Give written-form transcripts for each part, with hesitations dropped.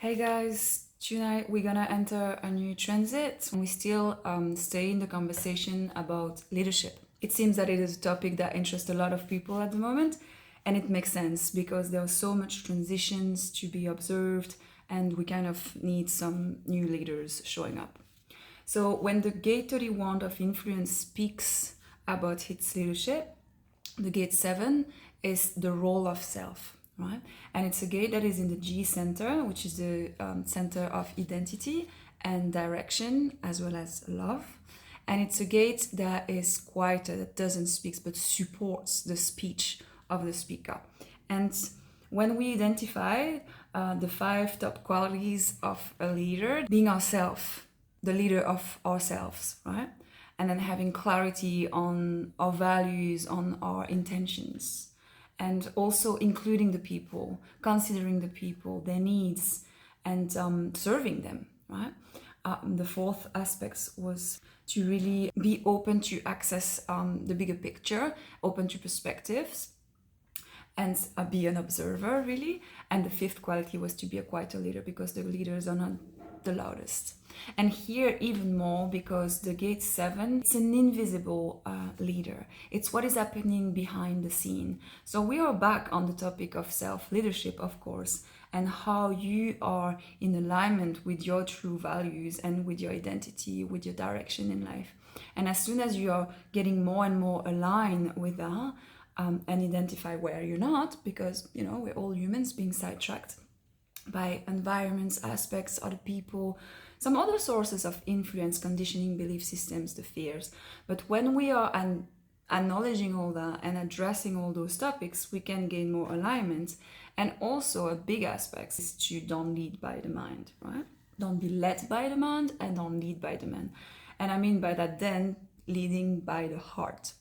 Hey guys, tonight we're gonna enter a new transit. We still stay in the conversation about leadership. It seems that it is a topic that interests a lot of people at the moment, and it makes sense because there are so much transitions to be observed, and we kind of need some new leaders showing up. So when the Gate 31 of Influence speaks about its leadership, the Gate 7 is the role of self, right? And it's a gate that is in the G center, which is the center of identity and direction, as well as love. And it's a gate that is quieter, that doesn't speak, but supports the speech of the speaker. And when we identify the 5 top qualities of a leader, being ourselves, the leader of ourselves, right? And then having clarity on our values, on our intentions, and also including the people, considering the people, their needs, and serving them, right? The 4th aspect was to really be open to access the bigger picture, open to perspectives, and be an observer, really. And the 5th quality was to be a quieter leader, because the leaders are not the loudest. And here even more, because the Gate 7, it's an invisible leader. It's what is happening behind the scene. So we are back on the topic of self-leadership, of course, and how you are in alignment with your true values and with your identity, with your direction in life. And as soon as you are getting more and more aligned with that, and identify where you're not, because, you know, we're all humans being sidetracked by environments, aspects, other people, some other sources of influence, conditioning, belief systems, the fears. But when we are acknowledging all that and addressing all those topics, we can gain more alignment. And also a big aspect is to don't lead by the mind, right? Don't be led by the mind and don't lead by the mind. And I mean by that then leading by the heart.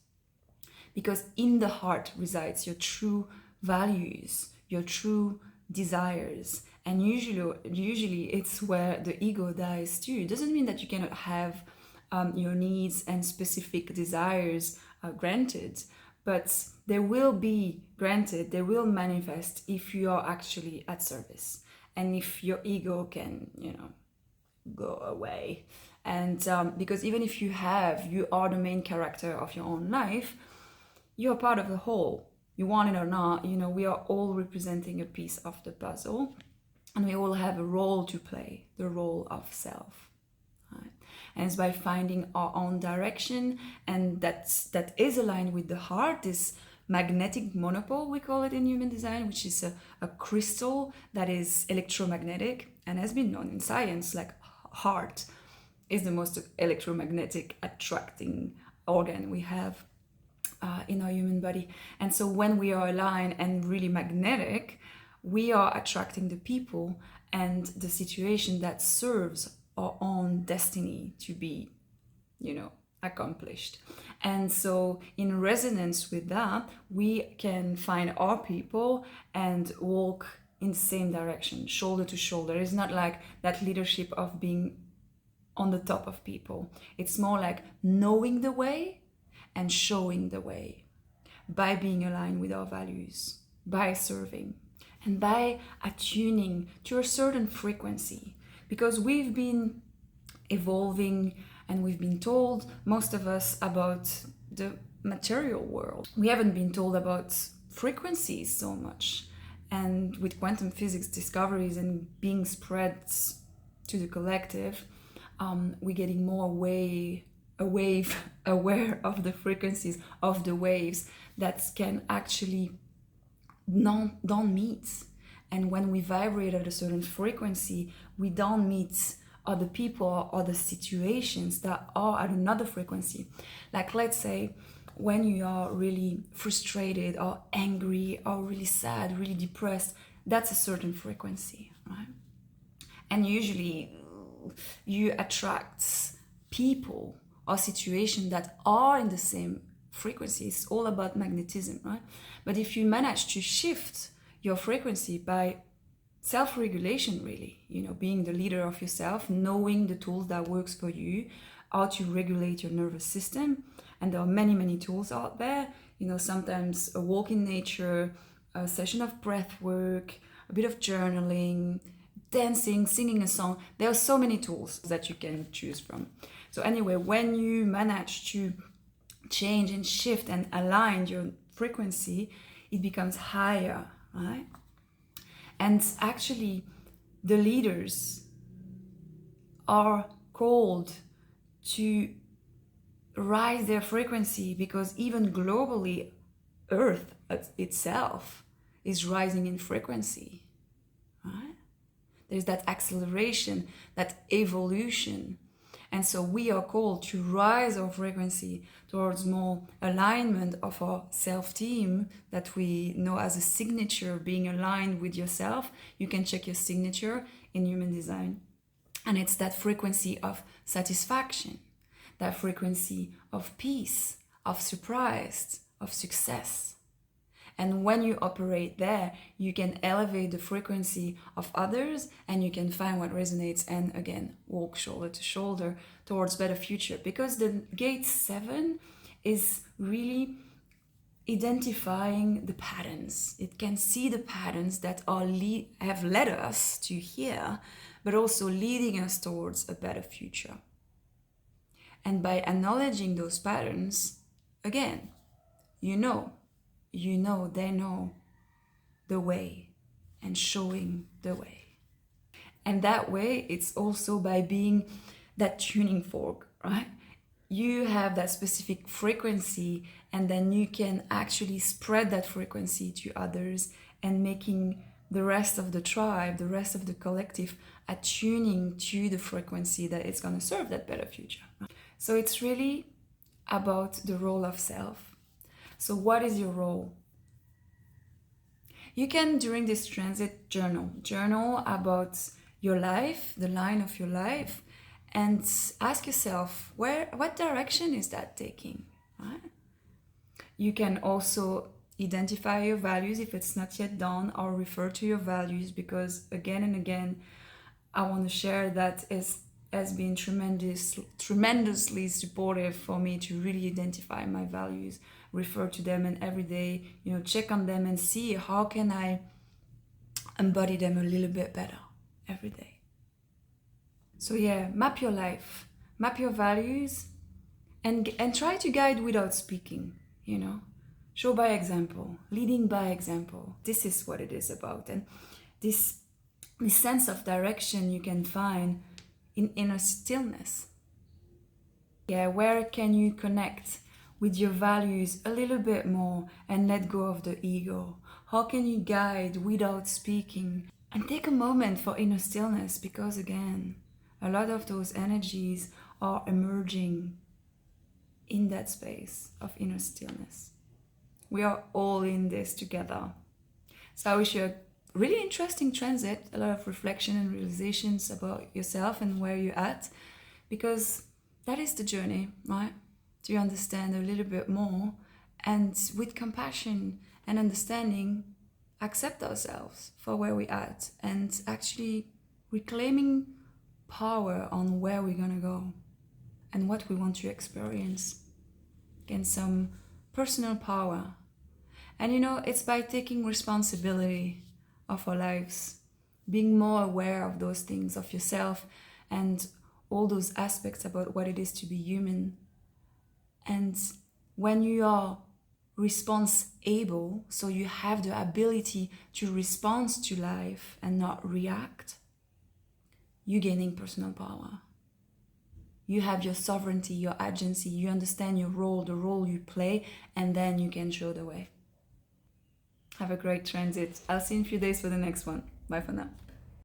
Because in the heart resides your true values, your true desires. And usually it's where the ego dies too. It doesn't mean that you cannot have your needs and specific desires granted, but they will be granted, they will manifest if you are actually at service. And if your ego can, go away. And because even if you are the main character of your own life, you're part of the whole. You want it or not, we are all representing a piece of the puzzle, and we all have a role to play, the role of self. Right? And it's by finding our own direction, and that is aligned with the heart, this magnetic monopole, we call it in human design, which is a crystal that is electromagnetic and has been known in science, like heart is the most electromagnetic attracting organ we have in our human body. And so when we are aligned and really magnetic, we are attracting the people and the situation that serves our own destiny to be, accomplished. And so in resonance with that, we can find our people and walk in the same direction, shoulder to shoulder. It's not like that leadership of being on the top of people. It's more like knowing the way and showing the way by being aligned with our values, by serving, and by attuning to a certain frequency. Because we've been evolving and we've been told, most of us, about the material world. We haven't been told about frequencies so much. And with quantum physics discoveries and being spread to the collective, we're getting more aware of the frequencies of the waves that can actually don't meet. And when we vibrate at a certain frequency, we don't meet other people or other situations that are at another frequency. Like, let's say when you are really frustrated or angry or really sad, really depressed, that's a certain frequency, right? And usually you attract people or situations that are in the same frequency. It's all about magnetism, right? But if you manage to shift your frequency by self-regulation, really, being the leader of yourself, knowing the tools that works for you, how to regulate your nervous system. And there are many, many tools out there. Sometimes a walk in nature, a session of breath work, a bit of journaling, dancing, singing a song. There are so many tools that you can choose from. So anyway, when you manage to change and shift and align your frequency, it becomes higher, right? And actually, the leaders are called to rise their frequency, because even globally, Earth itself is rising in frequency, right? There's that acceleration, that evolution. And so we are called to rise our frequency towards more alignment of our self-team that we know as a signature, being aligned with yourself. You can check your signature in Human Design. And it's that frequency of satisfaction, that frequency of peace, of surprise, of success. And when you operate there, you can elevate the frequency of others, and you can find what resonates, and again, walk shoulder to shoulder towards better future. Because the gate 7 is really identifying the patterns. It can see the patterns that have led us to here, but also leading us towards a better future. And by acknowledging those patterns, again, they know the way, and showing the way. And that way, it's also by being that tuning fork, right? You have that specific frequency, and then you can actually spread that frequency to others, and making the rest of the tribe, the rest of the collective, attuning to the frequency that it's going to serve that better future. So it's really about the role of self. So what is your role? You can, during this transit, journal about your life, the line of your life, and ask yourself, what direction is that taking, right? You can also identify your values if it's not yet done, or refer to your values, because again and again, I want to share that has been tremendously supportive for me to really identify my values, refer to them, and every day, check on them and see how can I embody them a little bit better every day. So yeah, map your life, map your values, and try to guide without speaking, Show by example, leading by example. This is what it is about. And this sense of direction you can find in inner stillness. Yeah, where can you connect with your values a little bit more and let go of the ego? How can you guide without speaking? And take a moment for inner stillness, because again, a lot of those energies are emerging in that space of inner stillness. We are all in this together. So I wish you a really interesting transit, a lot of reflection and realizations about yourself and where you're at, because that is the journey, right? To understand a little bit more, and with compassion and understanding, accept ourselves for where we're at, and actually reclaiming power on where we're gonna go and what we want to experience. Again, some personal power. And it's by taking responsibility of our lives, being more aware of those things, of yourself, and all those aspects about what it is to be human. And when you are response able, so you have the ability to respond to life and not react, you're gaining personal power. You have your sovereignty, your agency, you understand your role, the role you play, and then you can show the way. Have a great transit. I'll see you in a few days for the next one. Bye for now.